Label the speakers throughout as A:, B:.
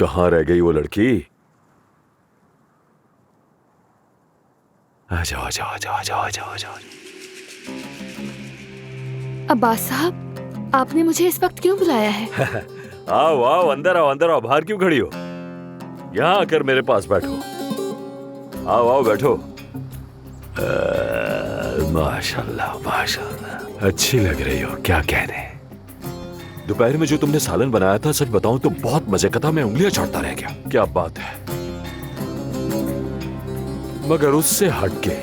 A: कहाँ रह गई वो लड़की? आ जाओ आ जाओ आ जाओ आ जाओ आ जाओ आ जाओ।
B: अब्बास साहब, आपने मुझे इस वक्त क्यों बुलाया है?
A: आओ आओ, अंदर आओ अंदर आओ। बाहर क्यों खड़ी हो? यहाँ आकर मेरे पास बैठो। आओ आओ बैठो। माशाल्लाह माशाल्लाह, अच्छी लग रही हो, क्या कहने। दोपहर में जो तुमने सालन बनाया था, सच बताऊं तो बहुत मजे का था। मैं उंगलियां चाटता रह गया। क्या बात है। मगर उससे हटके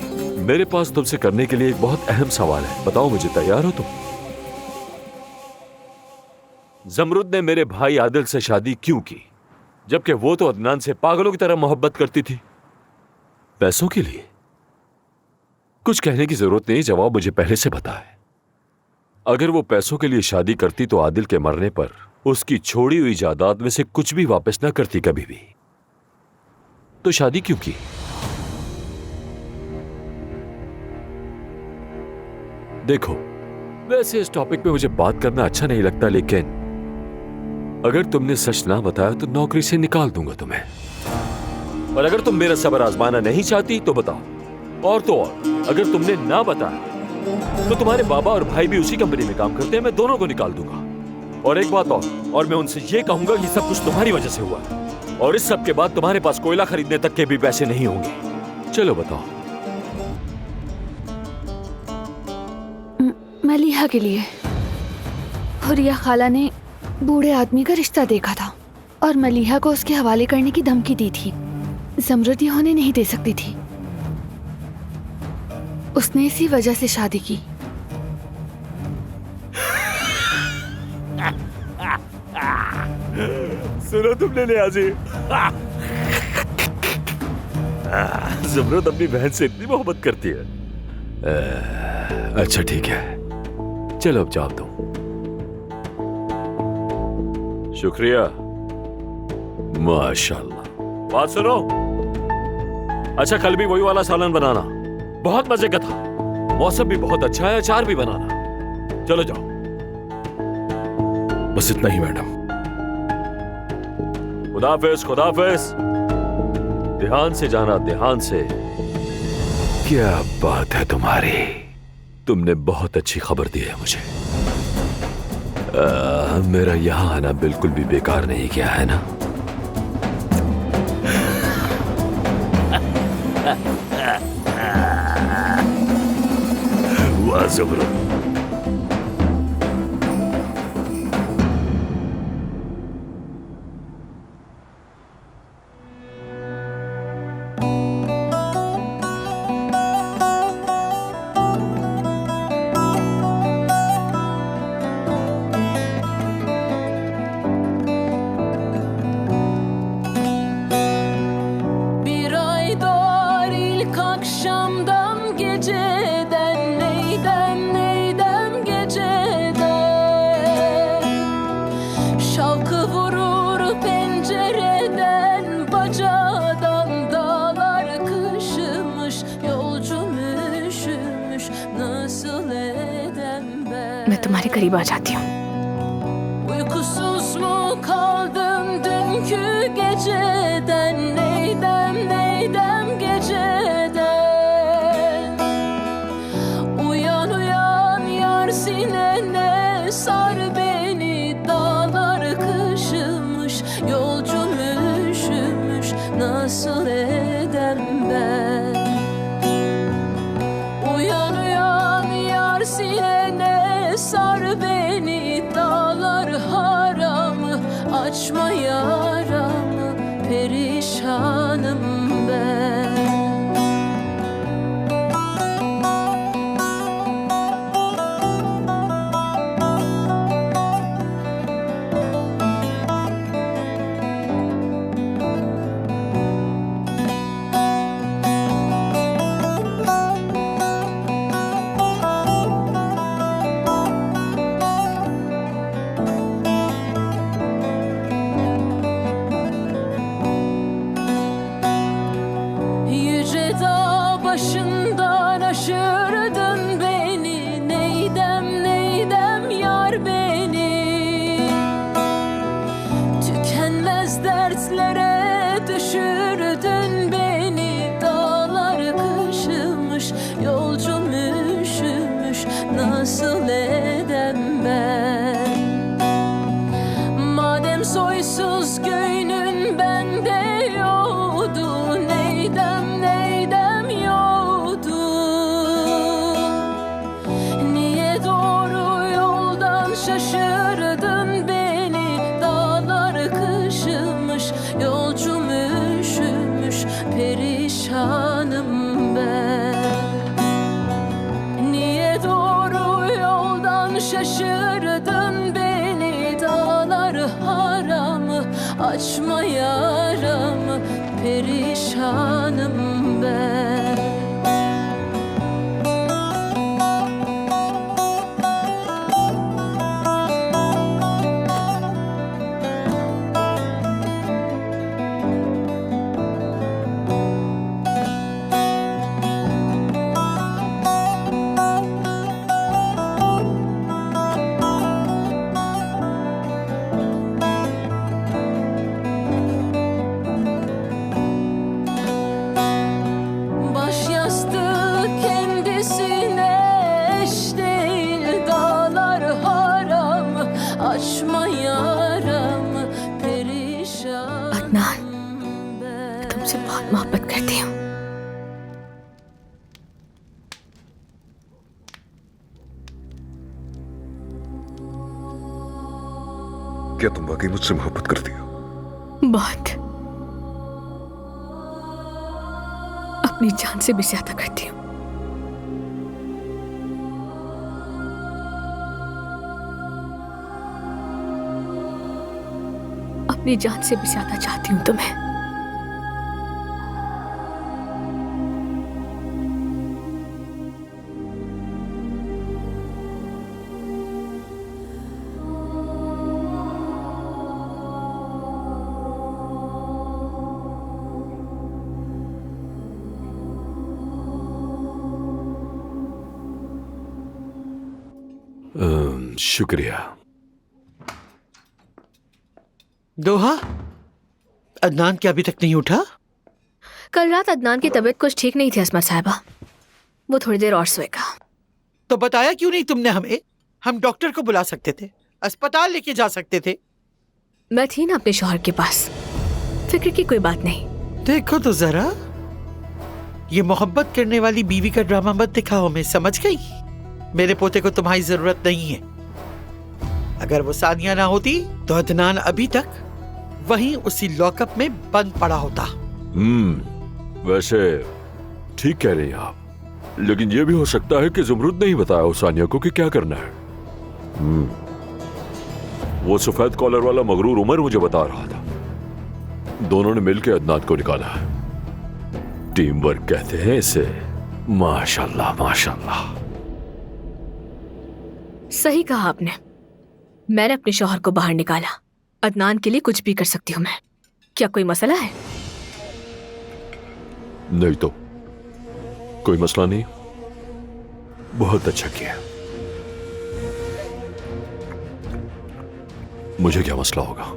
A: मेरे पास तुमसे करने के लिए एक बहुत अहम सवाल है। बताओ मुझे, तैयार हो तुम? जमरुद ने मेरे भाई आदिल से शादी क्यों की, जबकि वो तो अदनान से पागलों की तरह मोहब्बत करती थी? पैसों के लिए? कुछ कहने की जरूरत नहीं, जवाब मुझे पहले से पता है। अगर वो पैसों के लिए शादी करती तो आदिल के मरने पर उसकी छोड़ी हुई जायदाद में से कुछ भी वापस ना करती कभी भी। तो शादी क्यों की? देखो, वैसे इस टॉपिक पे मुझे बात करना अच्छा नहीं लगता, लेकिन अगर तुमने सच ना बताया तो नौकरी से निकाल दूंगा तुम्हें। और अगर तुम मेरा सब्र आजमाना नहीं चाहती तो बताओ। और तो और, अगर तुमने ना बताया तो तुम्हारे बाबा और भाई भी उसी कंपनी में काम करते हैं, मैं दोनों को निकाल दूंगा। और एक बात और मैं उनसे ये कहूंगा कि सब कुछ तुम्हारी वजह से हुआ, और इस सब के बाद तुम्हारे पास कोयला खरीदने तक के भी पैसे नहीं होंगे। चलो बताओ।
B: मलीहा के लिए। हुरिया खाला ने बूढ़े आदमी का रिश्ता देखा था और मलीहा को उसके हवाले करने की धमकी दी थी। जमरुद ये होने नहीं दे सकती थी। उसने इसी वजह से शादी की।
A: सुनो तुमने नियाज़ी, जमरुद अपनी बहन से इतनी मोहब्बत करती है। अच्छा ठीक है, चलो अब जवाब दो। शुक्रिया, माशाल्लाह। बात सुनो, अच्छा कल भी वही वाला सालन बनाना, बहुत मजे का था। मौसम भी बहुत अच्छा है, अचार भी बनाना। चलो जाओ।
C: बस इतना ही मैडम।
A: खुदाफिज खुदाफिज। ध्यान से जाना, ध्यान से। क्या बात है तुम्हारी, तुमने बहुत अच्छी खबर दी है मुझे। मेरा यहां आना बिल्कुल भी बेकार नहीं किया है ना? वाह जबरदस्त।
B: मैं तुम्हारे करीब आ जाती हूँ।
D: Uykusuz mu kaldın dünkü geceden, neydem geceden. Uyan uyan yar sinene, sar beni, dağlar kışımış, yolcum üşümüş, nasıl edem ben. Uyan uyan yar sinene, sar beni, dağlar haramı, açma yaramı, perişanım ben. şaşırdın beni. Dağlar kışımış, yolcum üşümüş, perişanım ben. Niye doğru yoldan şaşırdın beni? Dağlar haramı, açma yaramı, perişanım ben. Baş yastığı kendisine eş değil. Dağlar haram, açma yaramı, perişanım
B: Adnan,
D: ben.
B: तुमसे बहुत मोहब्बत करती हूँ।
C: क्या तुम वाकई मुझसे मोहब्बत करती हो?
B: बहुत, अपनी जान से भी ज्यादा करती हूँ। अपनी जान से भी ज्यादा चाहती हूँ तुम्हें।
A: शुक्रिया।
E: दोहा, अदनान क्या अभी तक नहीं उठा?
B: कल रात अदनान की तबीयत कुछ ठीक नहीं थी असमत साहिबा, वो थोड़ी देर और सोएगा।
E: तो बताया क्यों नहीं तुमने हमें? हम डॉक्टर को बुला सकते थे, अस्पताल लेके जा सकते थे।
B: मैं थी ना अपने शौहर के पास, फिक्र की कोई बात नहीं।
E: देखो तो जरा, ये मोहब्बत करने वाली बीवी का ड्रामा मत दिखाओ, मैं समझ गई। मेरे पोते को तुम्हारी जरूरत नहीं है। अगर वो सानिया ना होती तो अदनान अभी तक वहीं उसी लॉकअप में बंद पड़ा होता।
A: वैसे ठीक कह रही हैं आप, लेकिन ये भी हो सकता है कि ज़ुमरुद ने ही बताया हो सानिया को कि क्या करना है। वो सफेद कॉलर वाला मगरूर उमर मुझे बता रहा था। दोनों ने मिलकर अदनान को निकाला है। टीम वर्क कहते हैं इसे। माशाल्लाह माशाल्लाह।
B: सही कहा आपने, मैंने अपने शौहर को बाहर निकाला। अदनान के लिए कुछ भी कर सकती हूँ मैं। क्या कोई मसला है?
A: नहीं तो कोई मसला नहीं। बहुत अच्छा किया। मुझे क्या मसला होगा?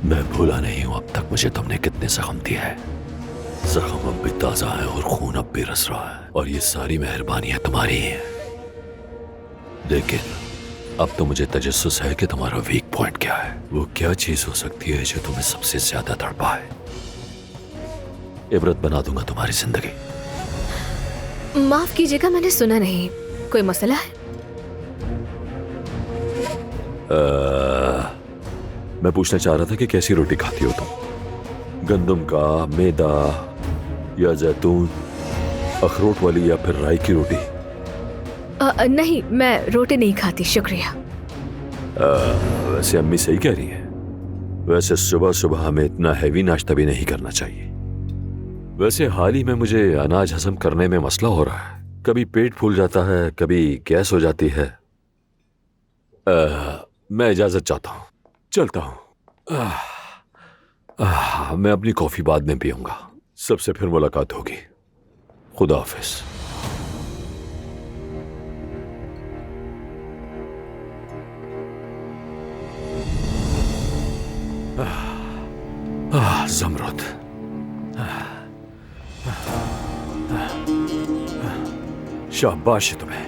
A: मैं भूला नहीं हूं अब तक मुझे तुमने कितने जख्म दिए हैं। जख्म अब भी ताजा है और खून अब भी रस रहा है, और ये सारी मेहरबानियां तुम्हारी ही हैं। लेकिन अब तो मुझे तजस्सुस है कि तुम्हारा वीक पॉइंट क्या है। वो क्या चीज हो सकती है जो तुम्हें सबसे ज्यादा तड़पाए। इबरत बना दूंगा तुम्हारी जिंदगी।
B: माफ कीजिएगा, मैंने सुना नहीं। कोई मसला है?
A: मैं पूछना चाह रहा था कि कैसी रोटी खाती हो तुम? गंदम का, मैदा या जैतून, अखरोट वाली या फिर राई की रोटी?
B: नहीं, मैं रोटी नहीं खाती, शुक्रिया।
A: वैसे अम्मी सही कह रही है। वैसे सुबह सुबह हमें इतना हैवी नाश्ता भी नहीं करना चाहिए। वैसे हाल ही में मुझे अनाज हजम करने में मसला हो रहा है। कभी पेट फूल जाता है, कभी गैस हो जाती है। मैं इजाजत चाहता हूँ, चलता हूँ। मैं अपनी कॉफी बाद में पीऊंगा। सबसे फिर मुलाकात होगी। खुदा हाफिज। ज़मरुद, शाबाश है तुम्हें।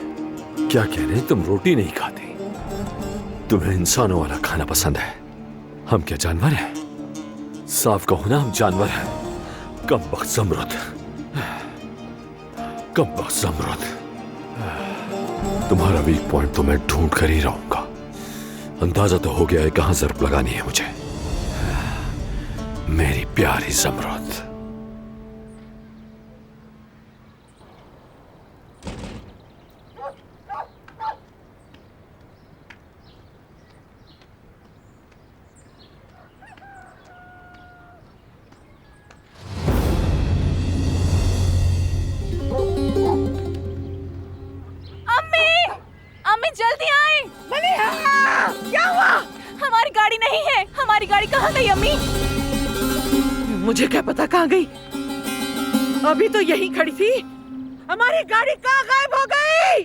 A: क्या कह रहे हैं? तुम रोटी नहीं खाती, तुम्हें इंसानों वाला खाना पसंद है। हम क्या जानवर हैं? साफ कहो ना, हम जानवर हैं। कमबख्त ज़मरुद, कमबख्त ज़मरुद। तुम्हारा वीक पॉइंट तो मैं ढूंढ कर ही रहूंगा। अंदाजा तो हो गया है कहां ज़र्ब लगानी है मुझे, मेरी प्यारी ज़मरुद।
D: अम्मी जल्दी आए। क्या हुआ? हमारी गाड़ी नहीं है। हमारी गाड़ी कहाँ गई अम्मी?
F: मुझे क्या पता कहाँ गई, अभी तो यहीं खड़ी थी। हमारी गाड़ी कहाँ गायब हो गई?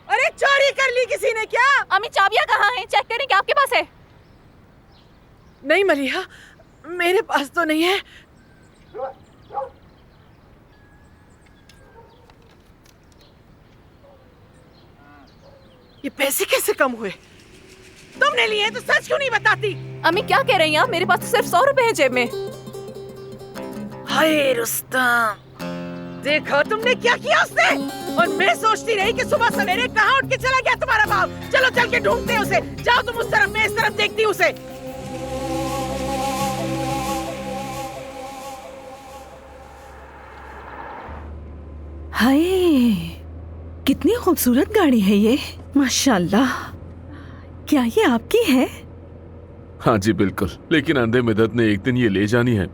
F: अरे चोरी कर ली किसी ने क्या?
D: अम्मी चाबियाँ कहाँ हैं? चेक करें क्या आपके पास है?
F: नहीं मलिहा, मेरे पास तो नहीं है। ये पैसे कैसे कम हुए? तुमने लिए तो सच क्यों नहीं बताती?
D: अम्मी क्या कह रही हैं आप? मेरे पास तो सिर्फ 100 रुपए है जेब में।
F: हाय रुस्तम, देखो तुमने क्या किया उससे। और मैं सोचती रही कि सुबह सवेरे कहाँ उठ के चला गया तुम्हारा बाप। चलो चल के ढूंढते हैं उसे। जाओ तुम उस तरफ, मैं इस तरफ देखती हूँ उसे। हाय, कितनी खूबसूरत गाड़ी है ये, माशाल्लाह। क्या ये आपकी है?
A: हाँ जी बिल्कुल, लेकिन अंधे मिदत ने एक दिन ये ले जानी है,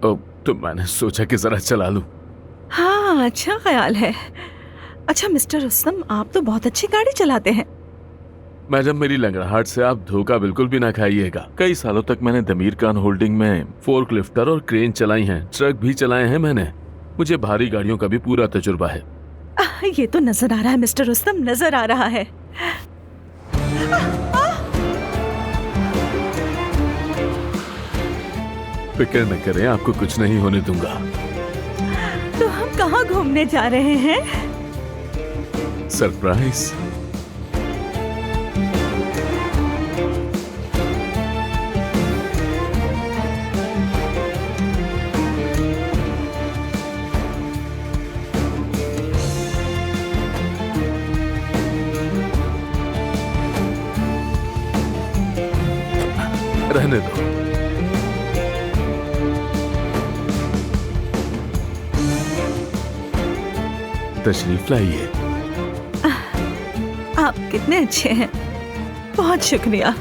A: तो मैंने सोचा कि जरा चला लूं।
F: हाँ, अच्छा ख्याल है। अच्छा मिस्टर रुस्तम, आप तो बहुत अच्छी गाड़ी चलाते हैं।
A: मैडम, मेरी लंगड़ाहट से आप धोखा बिल्कुल भी ना खाइएगा। कई सालों तक मैंने दमीर खान होल्डिंग में फोर्क लिफ्टर और क्रेन चलाई हैं, ट्रक भी चलाए हैं मैंने। मुझे भारी गाड़ियों का भी पूरा तजुर्बा है।
F: ये तो नजर आ रहा है मिस्टर रुस्तम, नजर आ रहा है।
A: फिक्र न करें, आपको कुछ नहीं होने दूंगा।
F: तो हम कहाँ घूमने जा रहे हैं?
A: सरप्राइज। रहने दो। तशरीफ लाइए।
F: आप कितने अच्छे हैं, बहुत शुक्रिया।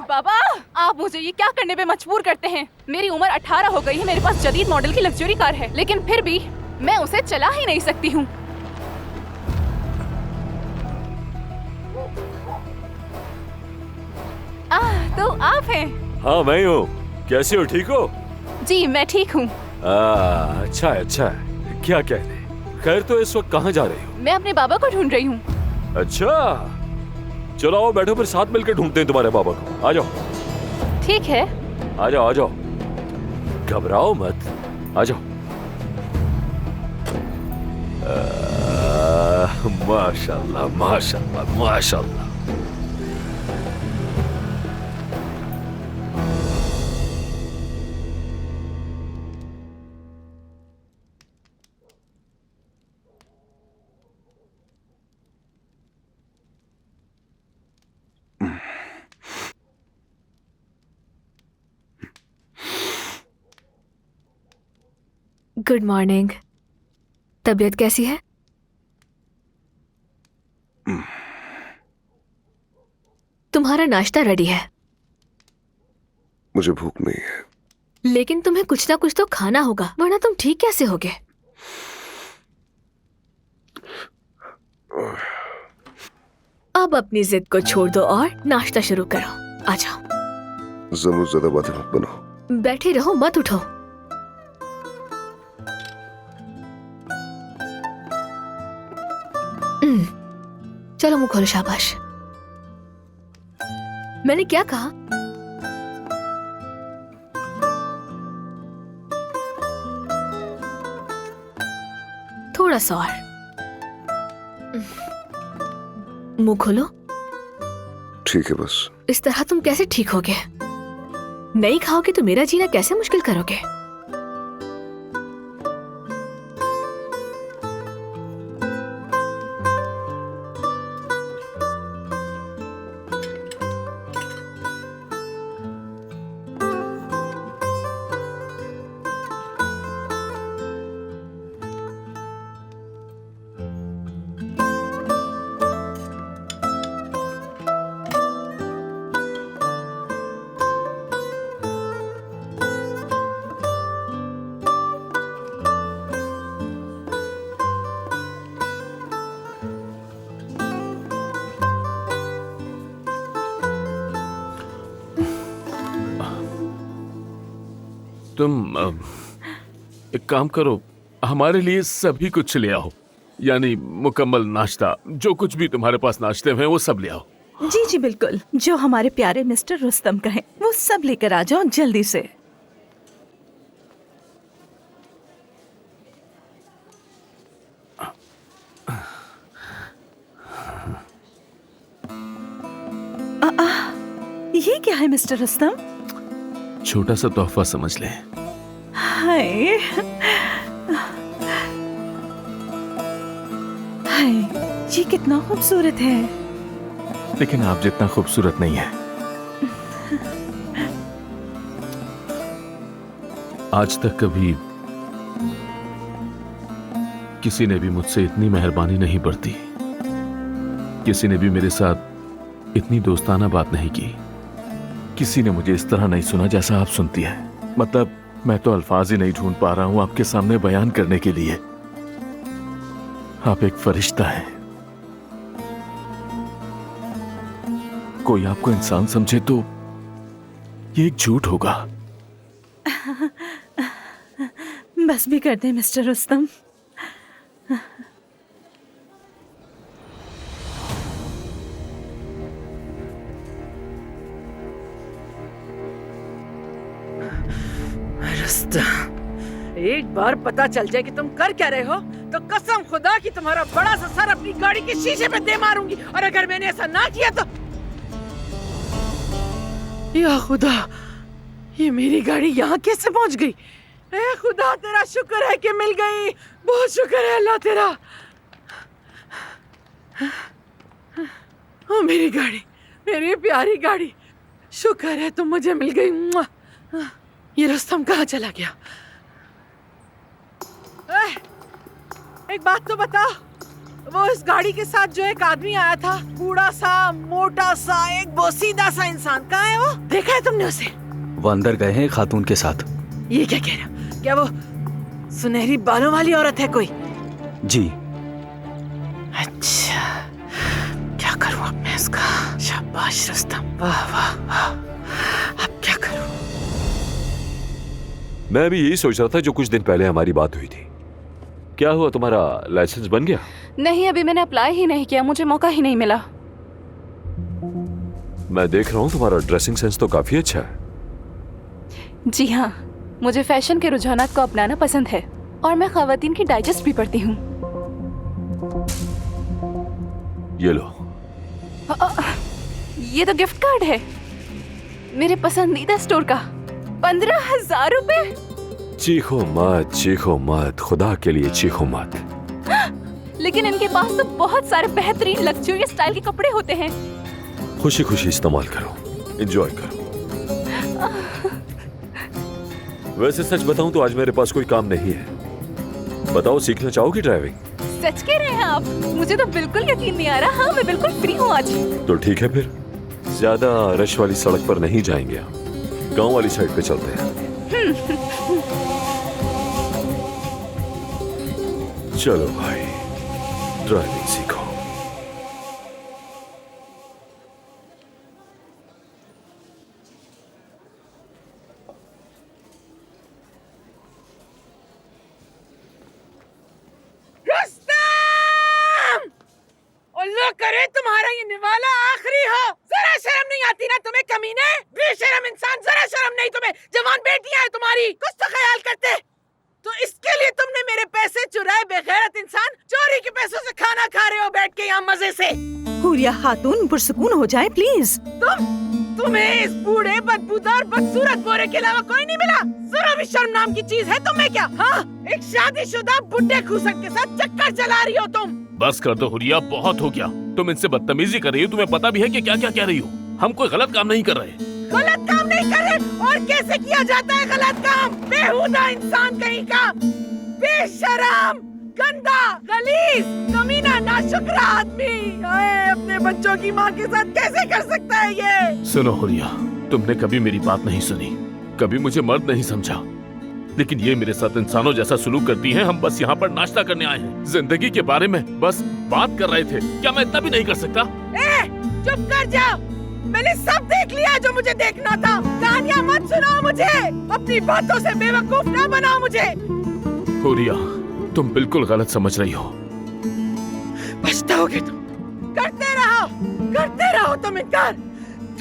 D: बाबा, आप मुझे ये क्या करने पे मजबूर करते हैं? मेरी उम्र 18 हो गई है, मेरे पास जदीद मॉडल की लग्जरी कार है, लेकिन फिर भी मैं उसे चला ही नहीं सकती हूँ। तो आप हैं?
A: हाँ मैं हूँ। कैसी हो, ठीक हो?
D: जी मैं ठीक हूँ।
A: अच्छा है, अच्छा है। क्या कहने? खैर, तो इस वक्त कहाँ जा रही हो?
D: मैं अपने बाबा को ढूंढ रही हूँ।
A: अच्छा, चलो आओ बैठो, फिर साथ मिलकर ढूंढते हैं तुम्हारे बाबा को। आ जाओ।
D: ठीक है।
A: आ जाओ, आ जाओ, घबराओ मत, आ जाओ। माशाल्लाह माशाल्लाह माशाल्लाह।
B: Good morning. तबीयत कैसी है? तुम्हारा नाश्ता रेडी है।
C: मुझे भूख नहीं है।
B: लेकिन तुम्हें कुछ ना कुछ तो खाना होगा, वरना तुम ठीक कैसे होगे? अब अपनी जिद को छोड़ दो और नाश्ता शुरू करो। आ जाओ।
C: जरूर ज्यादा बातें मत बनाओ।
B: बैठे रहो, मत उठो। चलो मुंह खोलो, शाबाश। मैंने क्या कहा? थोड़ा सा और। मुंह खोलो।
C: ठीक है बस।
B: इस तरह तुम कैसे ठीक होगे? नहीं खाओगे तो मेरा जीना कैसे मुश्किल करोगे?
G: तुम एक काम करो, हमारे लिए सभी कुछ ले आओ, यानी मुकम्मल नाश्ता, जो कुछ भी तुम्हारे पास नाश्ते में वो सब ले आओ।
F: जी जी बिल्कुल, जो हमारे प्यारे मिस्टर रुस्तम कहें वो सब लेकर आ जाओ जल्दी से। ये क्या है मिस्टर रुस्तम?
G: छोटा सा तोहफा समझ ले।
F: हाय हाय, ये कितना खूबसूरत है।
G: लेकिन आप जितना खूबसूरत नहीं है। आज तक कभी किसी ने भी मुझसे इतनी मेहरबानी नहीं बरती, किसी ने भी मेरे साथ इतनी दोस्ताना बात नहीं की, किसी ने मुझे इस तरह नहीं सुना जैसा आप सुनती है। मतलब मैं तो अल्फाज ही नहीं ढूंढ पा रहा हूं आपके सामने बयान करने के लिए। आप एक फरिश्ता हैं। कोई आपको इंसान समझे तो ये एक झूठ होगा।
F: बस भी कर दे मिस्टर रुस्तम। एक बार पता चल जाए कि तुम कर क्या रहे हो तो कसम खुदा कि तुम्हारा बड़ा सा सर अपनी गाड़ी के शीशे पे दे मारूंगी। और अगर मैंने ऐसा ना किया तो या खुदा, ये मेरी गाड़ी यहाँ कैसे पहुंच गई? ए खुदा तेरा शुक्र है कि मिल गई। बहुत शुक्र है अल्लाह तेरा। ओ मेरी गाड़ी, मेरी प्यारी गाड़ी, शुक्र है तुम मुझे मिल गई। मुआ। ये रुस्तम कहाँ चला गया? एक बात तो बता, वो इस गाड़ी के साथ जो एक आदमी आया था, बूढ़ा सा मोटा सा एक बोसीदा सा इंसान, कहाँ है वो? देखा है तुमने उसे?
H: वो अंदर गए हैं खातून के साथ।
F: ये क्या कह रहे हो? क्या वो सुनहरी बालों वाली औरत है कोई?
H: जी।
F: अच्छा, क्या करूं अब मैं इसका? शाबाश रुस्तम, वाह वाह वाह। अब क्या करूं?
A: मैं भी यही सोच रहा था जो कुछ दिन पहले हमारी बात हुई थी। क्या हुआ, तुम्हारा लाइसेंस बन गया?
D: नहीं, अभी मैंने अप्लाई ही नहीं किया, मुझे मौका ही नहीं मिला।
A: मैं देख रहा हूँ तुम्हारा ड्रेसिंग सेंस तो काफी अच्छा है।
D: जी हाँ, मुझे फैशन के रुझानात को अपनाना पसंद है और मैं खवातीन की डाइजेस्ट भी पढ़ती हूँ।
A: ये लो।
D: ये तो गिफ्ट कार्ड है मेरे पसंदीदा स्टोर का। 15,000 रुपए।
A: चीखो मत, खुदा के लिए चीखो मत।
D: लेकिन इनके पास तो बहुत सारे बेहतरीन लग्जरियस स्टाइल के कपड़े होते हैं।
A: खुशी खुशी इस्तेमाल करो, एंजॉय करो। वैसे सच बताऊं तो आज मेरे पास कोई काम नहीं है। बताओ, सीखना चाहोगी ड्राइविंग?
D: सच कह रहे हैं आप? मुझे तो बिल्कुल यकीन नहीं आ रहा। हाँ, मैं बिल्कुल फ्री हूँ आज।
A: तो ठीक है, फिर ज्यादा रश वाली सड़क पर नहीं जाएंगे, गांव वाली साइड पे चलते हैं। चलो भाई, ड्राइविंग सीखो।
F: रुस्तम! अल्लाह करे तुम
I: खातून पुरसुकून हो जाए प्लीज।
F: तुम्हें इस बूढ़े बदबूदार बदसूरत गोरे के अलावा कोई नहीं मिला? जरा भी शर्म नाम की चीज है तुम्हें क्या? हाँ, एक शादीशुदा बुढ़े खूसट के साथ चक्कर चला रही हो तुम।
G: बस कर दो हुरिया, बहुत हो गया। तुम इनसे बदतमीजी कर रही हो, तुम्हें पता भी है कि क्या क्या कह रही हो। हम कोई गलत काम नहीं कर रहे।
F: गलत काम नहीं कर रहे? और कैसे किया जाता है गलत काम? बेहुदा इंसान कहीं का, बेशरम, गंदा, गलीज, कमीना, नाशुक्र आदमी। आए, अपने बच्चों की माँ के साथ कैसे कर सकता है ये?
G: सुनो हुरिया, तुमने कभी मेरी बात नहीं सुनी, कभी मुझे मर्द नहीं समझा, लेकिन ये मेरे साथ इंसानों जैसा सलूक करती हैं। हम बस यहाँ पर नाश्ता करने आए हैं, जिंदगी के बारे में बस बात कर रहे थे। क्या मैं इतना भी नहीं कर सकता?
F: चुप कर जाओ, मैंने सब देख लिया जो मुझे देखना था। कहानियाँ मत सुनाओ मुझे, अपनी बातों से बेवकूफ ना बनाओ मुझे।
G: हुरिया, तुम बिल्कुल गलत समझ रही हो।
F: पछताओगे तुम। करते रहो तुम इनकार।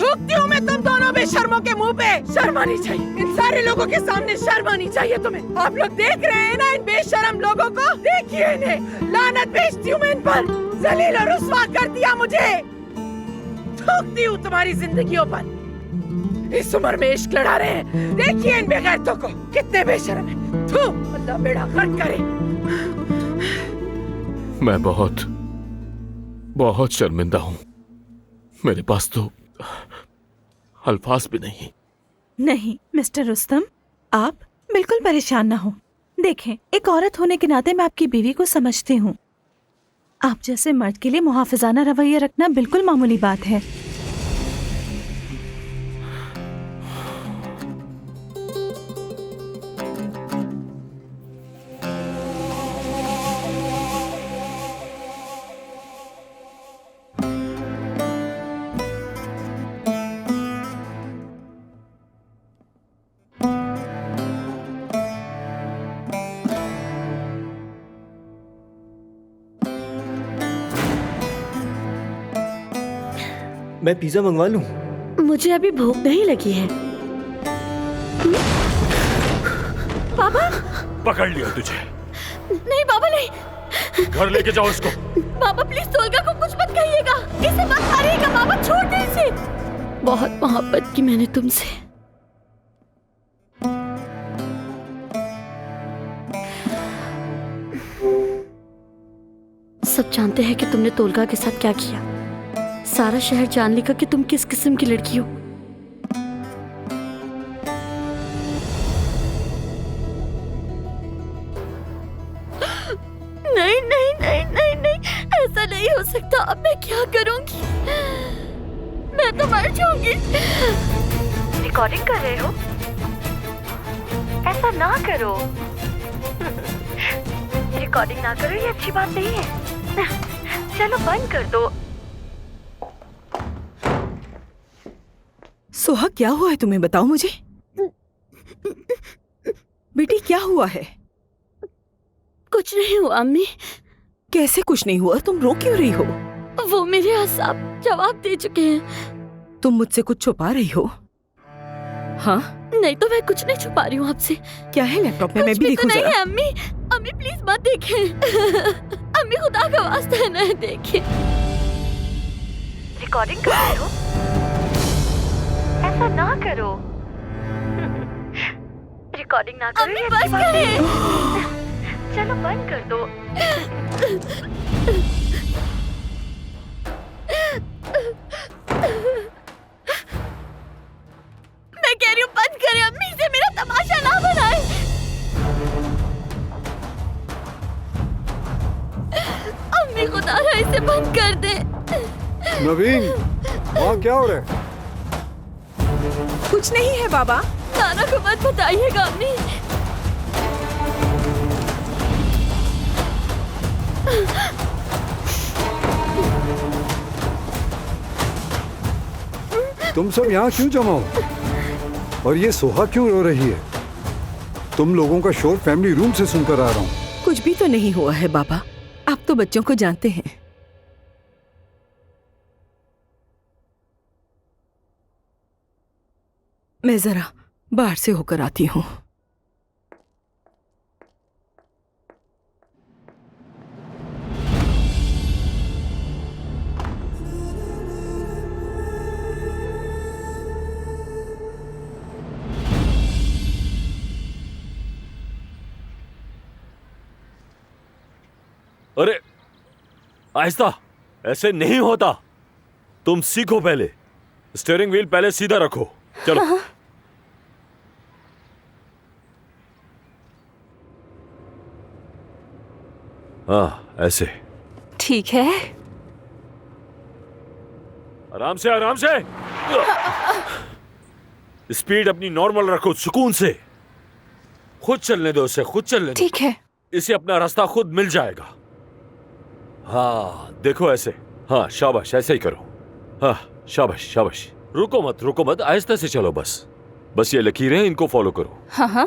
F: थूकती हूँ मैं तुम दोनों बेशर्मों के मुंह पे। शर्म आनी चाहिए, इन सारे लोगों के सामने शर्म आनी चाहिए तुम्हें। आप लोग देख रहे हैं ना इन बेशर्म लोगों को? देखिए इन्हें, लानत भेजती हूँ मैं इन पर। जलील और रुस्वा कर दिया मुझे। थूकती हूँ तुम्हारी जिंदगियों पर। इस उम्र में इश्क लड़ा रहे हैं, देखिए इन बेगैरतों को, कितने बेशर्म हैं। थू, अल्लाह बेड़ा गर्क करे।
G: मैं बहुत शर्मिंदा हूँ। मेरे पास तो अल्फाज भी नहीं।
I: नहीं मिस्टर रुस्तम, आप बिल्कुल परेशान ना हो। देखें, एक औरत होने के नाते मैं आपकी बीवी को समझती हूँ। आप जैसे मर्द के लिए मुहाफिजाना रवैया रखना बिल्कुल मामूली बात है।
H: मैं पिज्जा मंगवा लूं?
B: मुझे अभी भूख नहीं लगी है। पापा,
A: पकड़ लिया तुझे।
B: नहीं पापा नहीं।
A: घर लेके जाओ इसको।
B: पापा प्लीज तोलगा को कुछ मत कहिएगा, इसे मत मारिएगा पापा, छोड़ दे इसे। बहुत मोहब्बत की मैंने तुमसे। सब जानते हैं कि तुमने तोलगा के साथ क्या किया। सारा शहर जान लेगा कि तुम किस किस्म की लड़की हो। नहीं नहीं नहीं नहीं नहीं, ऐसा नहीं हो सकता। अब मैं क्या करूंगी? मैं तो मर जाऊंगी। रिकॉर्डिंग कर रहे हो? ऐसा ना करो। रिकॉर्डिंग ना करो, ये अच्छी बात नहीं है। चलो बंद कर दो।
I: सोहा, क्या हुआ है तुम्हें? बताओ मुझे। बेटी क्या हुआ है?
B: कुछ नहीं हुआ अम्मी।
I: कैसे कुछ नहीं हुआ? तुम रो क्यों रही हो?
B: वो मेरे असाब जवाब दे चुके हैं।
I: तुम मुझसे कुछ छुपा रही हो? हाँ?
B: नहीं तो मैं कुछ नहीं छुपा रही हूँ आपसे।
I: क्या है लैपटॉप में? मैं भी देखूं
B: तो नहीं
I: जरा।
B: है अम्मी। अम्मी प्लीज मत देखें। अम्मी खुदा का वास्ता है ना देखें। रिकॉर्डिंग कर रहे हो? ऐसा ना करो। रिकॉर्डिंग ना करो, ये बस करें। चलो बंद कर दो। मैं कह रही हूँ बंद करें अम्मी, से मेरा तमाशा ना बनाए। अम्मी खुदा रहा इसे बंद कर दे।
C: नवीन, वहाँ क्या हो रहा है?
I: कुछ नहीं है बाबा।
B: नाना को मत बताइएगा अम्मी।
C: तुम सब यहाँ क्यों जमा हो? और ये सोहा क्यों रो रही है? तुम लोगों का शोर फैमिली रूम से सुनकर आ रहा हूँ।
I: कुछ भी तो नहीं हुआ है बाबा, आप तो बच्चों को जानते हैं। मैं जरा बाहर से होकर आती हूँ।
A: आहिस्ता, ऐसे नहीं होता। तुम सीखो पहले। स्टीयरिंग व्हील पहले सीधा रखो। चलो। हाँ, ऐसे।
D: ठीक है।
A: आराम से, आराम से। स्पीड अपनी नॉर्मल रखो, सुकून से। खुद चलने दो उसे, खुद चलने दो।
D: ठीक है।
A: इसे अपना रास्ता खुद मिल जाएगा। हाँ, देखो ऐसे। हाँ, शाबाश, ऐसे ही करो। हाँ, शाबाश, शाबाश। रुको मत, रुको मत, आहिस्ता से चलो बस। बस ये लकीरें, इनको फॉलो करो।
D: हाँ हाँ,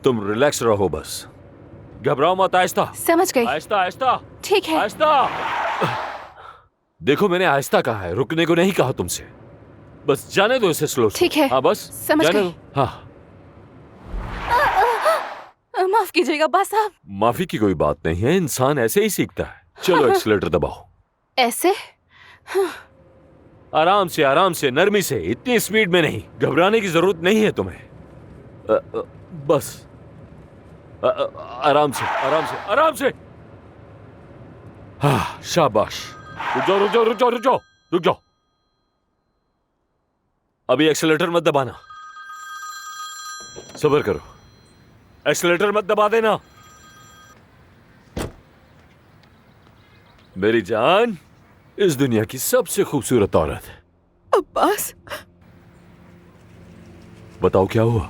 A: तुम रिलैक्स रहो बस। घबराओ मत, आहिस्ता।
D: समझ गई।
A: आहिस्ता, आहिस्ता।
D: ठीक है।
A: आहिस्ता। देखो, मैंने आहिस्ता कहा है, रुकने को नहीं कहा तुमसे। बस जाने दो इसे स्लो।
D: ठीक है।
A: हाँ, बस
D: समझ
A: जाने
D: गई।
A: दो। हाँ,
D: माफ कीजिएगा बस साहब।
A: माफी की कोई बात नहीं है, इंसान ऐसे ही सीखता है। चलो, एक्सीलेटर दबाओ।
D: ऐसे?
A: आराम से, आराम से, नरमी से, इतनी स्पीड में नहीं। घबराने की जरूरत नहीं है तुम्हें। बस आराम से, आराम से, आराम से। हाँ, शाबाश। रुक जाओ, रुक जाओ, रुक जाओ, रुक जाओ, रुक जाओ। अभी एक्सीलेटर मत दबाना। सब्र करो। एक्सीलेटर मत दबा देना। मेरी जान, इस दुनिया की सबसे खूबसूरत औरत।
F: अब्बास,
A: बताओ क्या हुआ?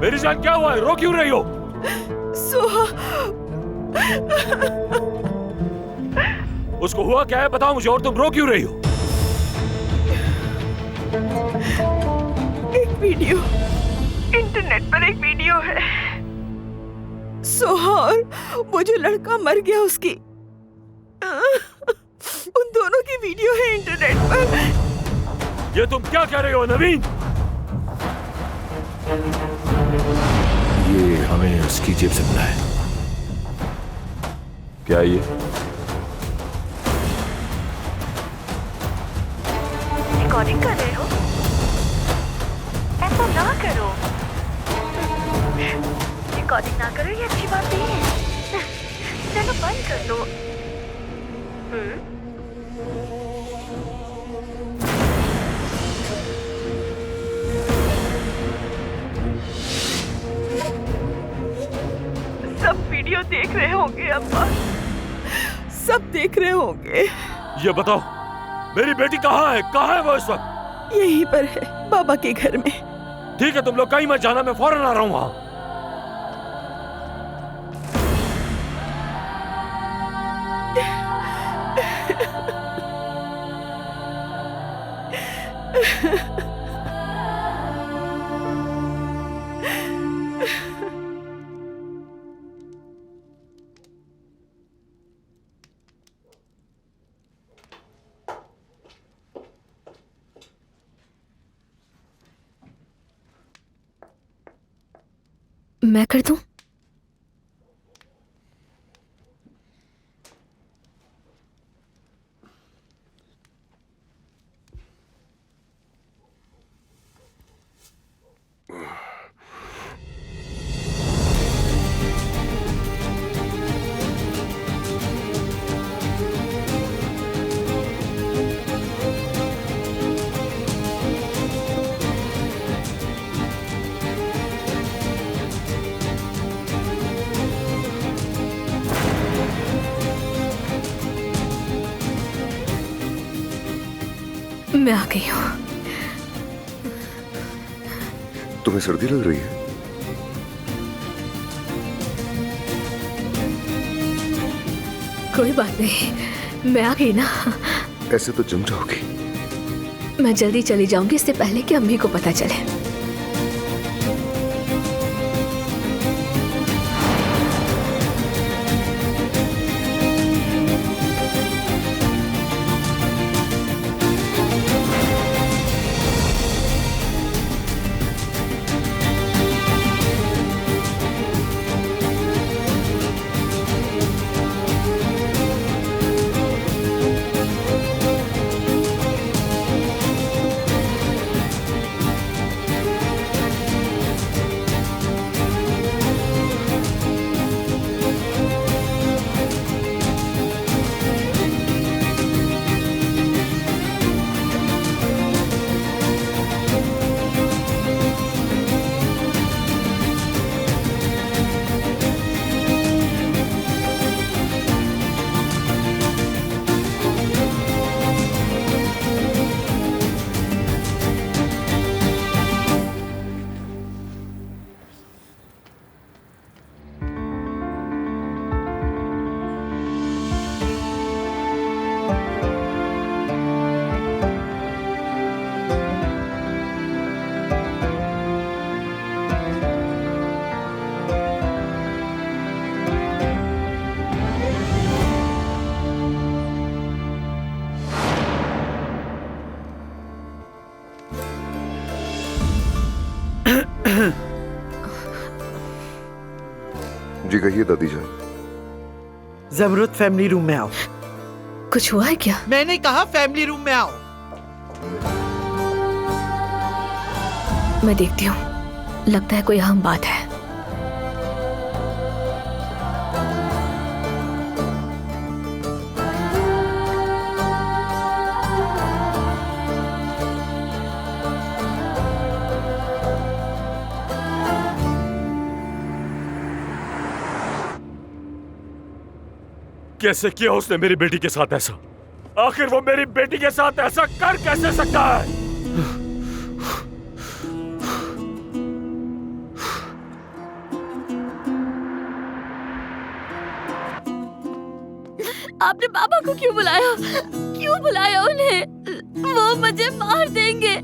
A: मेरी जान, क्या हुआ है? रो क्यों रही हो?
F: सोहा,
A: उसको हुआ क्या है, बताओ मुझे। और तुम रो क्यों रही हो?
F: एक वीडियो, इंटरनेट पर एक वीडियो है। सोहा और वो जो लड़का मर गया, उसकी, उन दोनों की वीडियो है इंटरनेट पर।
A: ये तुम क्या कह रहे हो नवीन? ये हमें उसकी जेब से मिला है। क्या ये?
I: रिकॉर्डिंग कर रहे हो? ऐसा ना करो। रिकॉर्डिंग ना करो, ये अच्छी बात नहीं है। चलो बंद कर दो।
F: सब वीडियो देख रहे होंगे अब्बा, सब देख रहे होंगे।
A: ये बताओ, मेरी बेटी कहाँ है? कहाँ है वो इस वक्त?
F: यहीं पर है, बाबा के घर में।
A: ठीक है, तुम लोग कहीं मत जाना, मैं फौरन आ रहा हूँ वहां।
B: मैं कर दूं? मैं आ गई हूँ।
J: तुम्हें सर्दी लग रही है?
B: कोई बात नहीं, मैं आ गई ना।
J: ऐसे तो जम जाओगी।
B: मैं जल्दी चली जाऊंगी, इससे पहले कि अम्मी को पता चले।
J: जी कहिए दादी जान।
E: जमरुद फैमिली रूम में आओ।
B: कुछ हुआ है क्या?
E: मैंने कहा फैमिली रूम में आओ।
B: मैं देखती हूँ, लगता है कोई अहम बात है।
A: कैसे किया उसने मेरी बेटी के साथ ऐसा? आखिर वो मेरी बेटी के साथ ऐसा कर कैसे सकता है?
B: आपने पापा को क्यों बुलाया? क्यों बुलाया उन्हें? वो मुझे मार देंगे।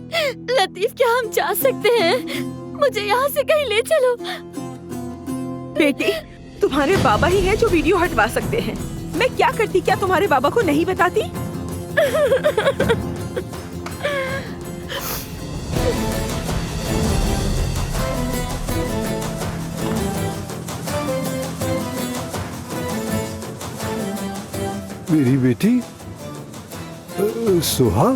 B: लतीफ, क्या हम जा सकते हैं? मुझे यहाँ से कहीं ले चलो।
F: बेटी, तुम्हारे बाबा ही हैं जो वीडियो हटवा सकते हैं। मैं क्या करती, क्या तुम्हारे बाबा को नहीं बताती?
C: मेरी बेटी सुहा,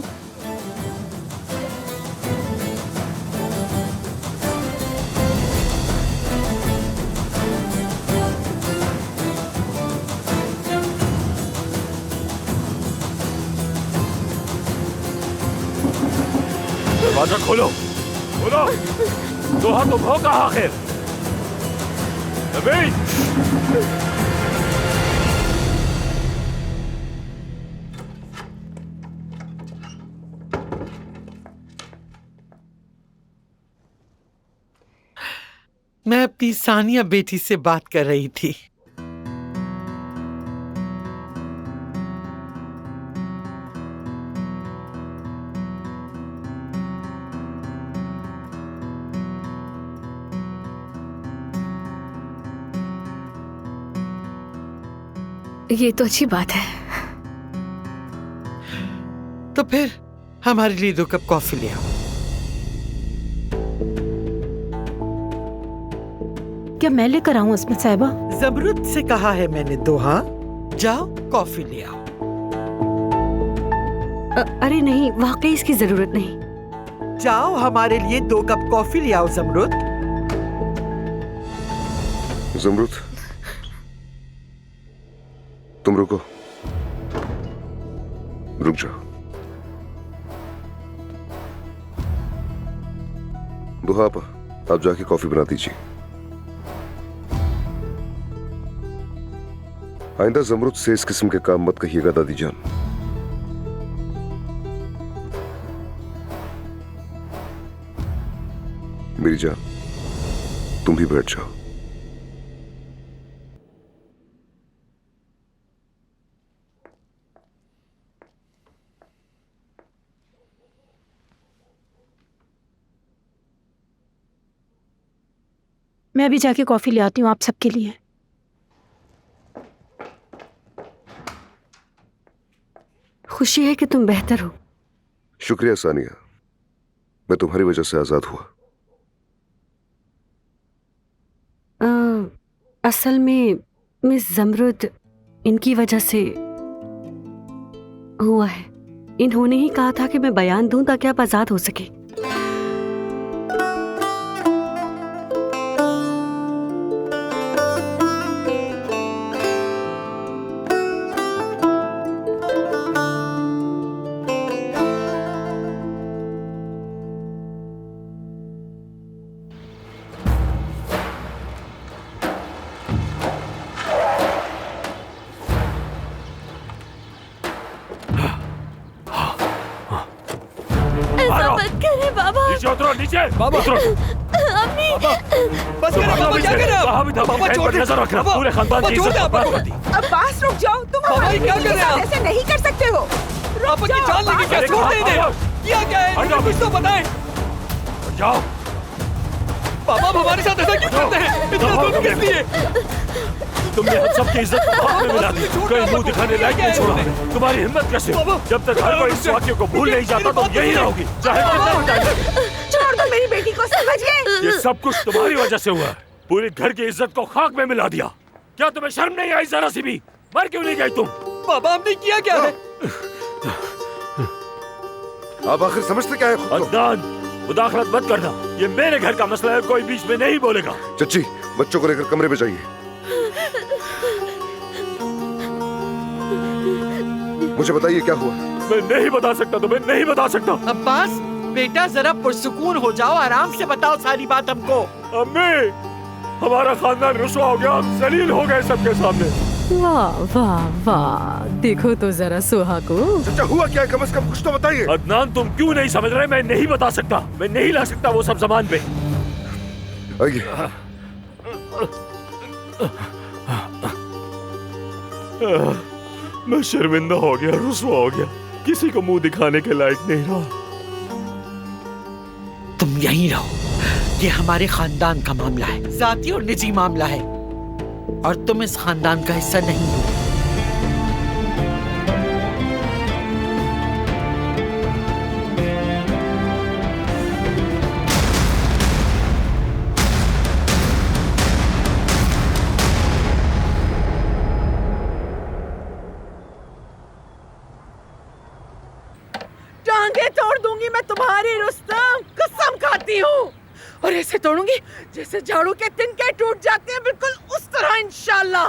A: दरवाजा खोलो, खोलो। सुहा, तुम हो कहाँ आखिर? नबी!
E: मैं अपनी सानिया बेटी से बात कर रही थी।
B: ये तो अच्छी बात है।
E: तो फिर हमारे लिए 2 कप कॉफी ले आओ।
I: क्या मैं लेकर आऊं उसमें साहिबा?
E: जमरुद से कहा है मैंने, दोहा जाओ कॉफी ले आओ।
I: अरे नहीं, वाकई इसकी जरूरत नहीं।
E: जाओ हमारे लिए 2 कप कॉफी ले आओ जमरुद।
J: जमरुद, तुम रुको, रुक जाओ। दुहा आपा, आप जाके कॉफी बना दीजिए। आइंदा जमरुद से इस किस्म के काम मत कहिएगा दादी जान। मेरी जान, तुम भी बैठ जाओ।
I: मैं अभी जाके कॉफी ले आती हूँ आप सबके लिए। खुशी है कि तुम बेहतर हो।
J: शुक्रिया सानिया, मैं तुम्हारी वजह से आजाद हुआ।
I: असल में मिस जमरुद इनकी वजह से हुआ है। इन्होंने ही कहा था कि मैं बयान दूं ताकि आप आजाद हो सके।
A: नीचे उतरो, नीचे बाबा उतरो।
F: बस करो बाबा, क्या कर रहे हो?
A: वहाँ भी था,
F: बाबा छोड़ दे,
A: नजर रखना, पूरे खानदान की इज्जत बर्बाद कर दी।
F: अब्बास रुक जाओ, तुम हमारी बीवी के साथ ऐसे नहीं कर सकते हो। पापा की जान लेके क्या छोड़ दे इन्हें? किया क्या है? मुझे कुछ तो बताएं।
A: जाओ।
F: पापा हमारे साथ ऐसा क्यों करते हैं? इतना दुख किस लिए?
A: तुमने हम सबकी इज्जत को हाथ में मिला दी, कहीं मुंह दिखाने लायक नहीं छोड़ा हमें। तुम्हारी हिम्मत कैसे? जब तक हर कोई इस वाक्य को भूल नहीं जाता तुम यही रहोगी, चाहे कितना भी टाइम लगे।
F: छोड़ दो मेरी बेटी को, समझ गए?
A: ये सब कुछ तुम्हारी वजह से हुआ है। पूरे घर की इज्जत को खाक में मिला दिया। क्या तुम्हें शर्म नहीं आई जरा सी भी? मर क्यों नहीं गई तुम?
H: पापा हमने किया क्या है?
J: आप आखिर समझते क्या है खुद को?
A: अदनान, मुदाखलत मत करना। ये मेरे घर का मसला है, कोई बीच में नहीं बोलेगा।
J: चच्ची, बच्चों को लेकर कमरे में जाइए। मुझे बताइए क्या हुआ?
A: मैं नहीं बता सकता, तुम्हें नहीं बता सकता।
E: अब्बास बेटा जरा पुरसुकून हो जाओ, आराम से बताओ सारी बात हमको।
A: अम्मी, हमारा खानदान रुसवा हो गया, हम जलील हो गए सबके सामने।
F: वाह वाह वाह, देखो तो जरा सोहा को।
J: चचा हुआ क्या है? कम से कम कुछ तो बताइए।
A: अदनान, तुम क्यों नहीं समझ रहे? मैं नहीं बता सकता, मैं नहीं ला सकता वो सब सामान पे।
J: आइए।
A: मैं शर्मिंदा हो गया, रुसवा हो गया, किसी को मुंह दिखाने के लायक नहीं रहा।
E: तुम यहीं रहो, ये हमारे खानदान का मामला है, जाती और निजी मामला है, और तुम इस खानदान का हिस्सा नहीं हो।
F: टांगे तोड़ दूंगी मैं तुम्हारी रुस्तम, कसम खाती हूँ। और ऐसे तोड़ूंगी जैसे झाड़ू के तिनके टूट जाते हैं, बिल्कुल उस तरह इंशाल्लाह।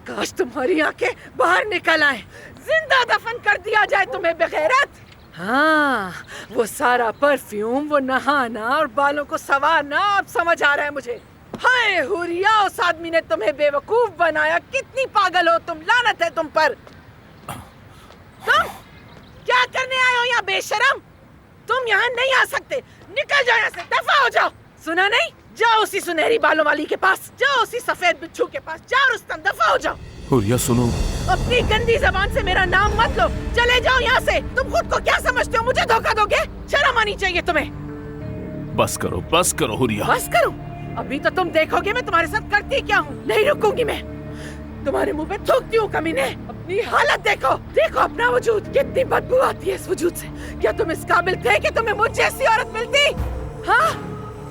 F: काश तुम्हारी आंखें बाहर निकल आए, जिंदा दफन कर दिया जाए तुम्हें बेगैरत। हाँ, वो सारा परफ्यूम, वो नहाना और बालों को संवारना अब समझ आ रहा है मुझे। हाय हुरिया, उस आदमी ने तुम्हें बेवकूफ बनाया। कितनी पागल हो तुम, लानत है तुम पर। तुम क्या करने आए हो यहाँ बेशरम? तुम यहाँ नहीं आ सकते, निकल जाओ यहाँ से, दफा हो जाओ। सुना नहीं? जाओ उसी सुनहरी बालों वाली के पास, जाओ उसी सफेद बिच्छू के पास, जाओ रुस्तम, दफा हो जाओ।
G: हुरिया सुनो,
F: अपनी गंदी जबान से मेरा नाम मत लो, चले जाओ यहाँ से। तुम खुद को क्या समझते हो? मुझे धोखा दोगे? शर्म आनी चाहिए तुम्हें।
G: बस करो हुरिया।
F: बस करूं? अभी तो तुम देखोगे मैं तुम्हारे साथ करती क्या हूँ। नहीं रुकूंगी मैं, तुम्हारे मुंह पे थूकती हूँ कमीने। अपनी हालत देखो, देखो अपना वजूद, कितनी बदबू आती है इस वजूद से। क्या तुम इस काबिल थे कि तुम्हें मुझ जैसी औरत मिलती? हाँ,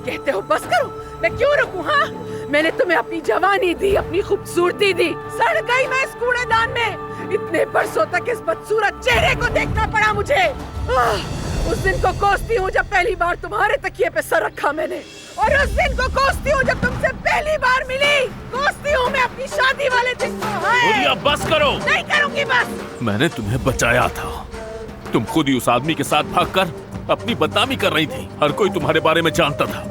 F: कहते हो बस करूं? मैं क्यों रुकूं? हाँ, मैंने तुम्हें अपनी जवानी दी, अपनी खूबसूरती दी, सड़ गई मैं इस कूड़ेदान में। इतने बरसों तक इस बदसूरत चेहरे को देखना पड़ा मुझे। उस दिन को कोसती हूँ जब पहली बार तुम्हारे तकिए पे सर रखा मैंने, और उस दिन को कोसती हूँ जब तुमसे पहली बार मिली। कोसती हूँ मैं अपनी शादी वाले दिन को।
G: हुरिया बस करो।
F: नहीं करूँगी बस।
G: मैंने तुम्हें बचाया था, तुम खुद ही उस आदमी के साथ भागकर अपनी बदनामी कर रही थी। हर कोई तुम्हारे बारे में जानता था,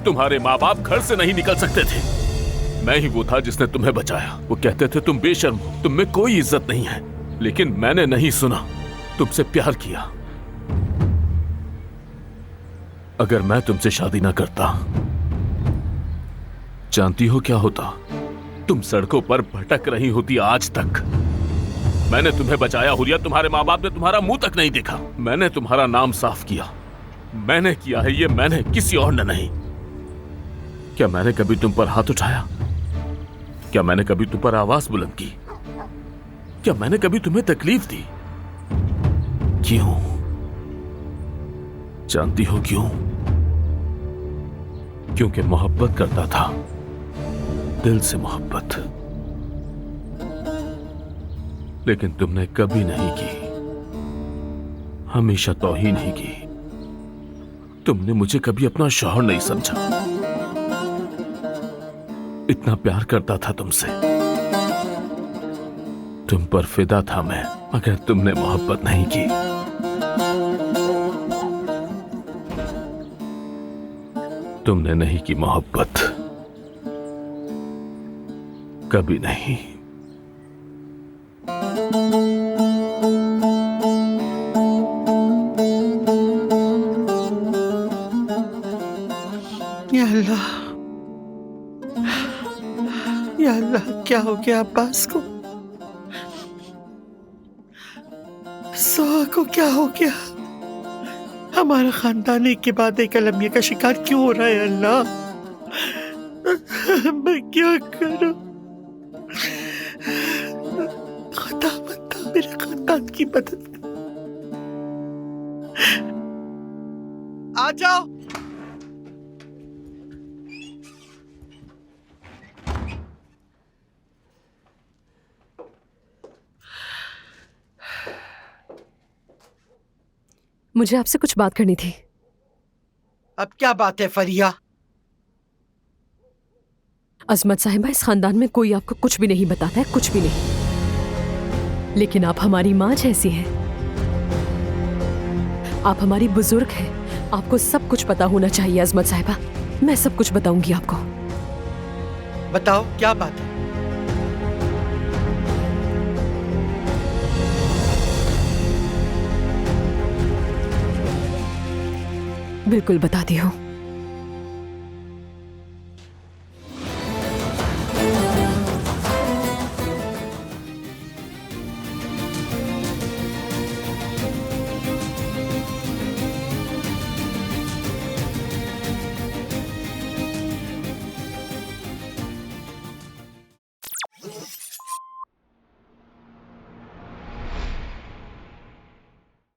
G: तुम्हारे माँ बाप घर से नहीं निकल सकते थे। मैं ही वो था जिसने तुम्हें बचाया। वो कहते थे तुम बेशर्म हो, तुम में कोई इज्जत नहीं है, लेकिन मैंने नहीं सुना, तुमसे प्यार किया। अगर मैं तुमसे शादी ना करता, जानती हो क्या होता? तुम सड़कों पर भटक रही होती आज तक। मैंने तुम्हें बचाया हुरिया, तुम्हारे माँ बाप ने तुम्हारा मुंह तक नहीं देखा। मैंने तुम्हारा नाम साफ किया, मैंने किया है ये, मैंने, किसी और ने नहीं। क्या मैंने कभी तुम पर हाथ उठाया? क्या मैंने कभी तुम पर आवाज बुलंद की? क्या मैंने कभी तुम्हें तकलीफ दी? क्यों? जानती हो क्यों? क्योंकि मोहब्बत करता था, दिल से मोहब्बत। लेकिन तुमने कभी नहीं की, हमेशा तौहीन ही की। तुमने मुझे कभी अपना शौहर नहीं समझा। इतना प्यार करता था तुमसे, तुम पर फिदा था मैं, मगर तुमने मोहब्बत नहीं की। तुमने नहीं की मोहब्बत, कभी नहीं।
E: या अल्लाह, या अल्लाह, क्या हो गया अब्बास को? सोहा को क्या हो गया? हमारा खानदान एक के बाद एक अलमिया का शिकार क्यों हो रहा है? अल्लाह, मैं क्या करूं? खुदा बता मेरे खानदान की मदद। आ जाओ।
K: मुझे आपसे कुछ बात करनी थी।
E: अब क्या बात है फरिया?
K: अजमत साहिबा, इस खानदान में कोई आपको कुछ भी नहीं बताता है, कुछ भी नहीं। लेकिन आप हमारी माँ जैसी हैं। आप हमारी बुजुर्ग हैं। आपको सब कुछ पता होना चाहिए अजमत साहिबा। मैं सब कुछ बताऊंगी आपको।
E: बताओ क्या बात है?
K: बिल्कुल बताती हूँ।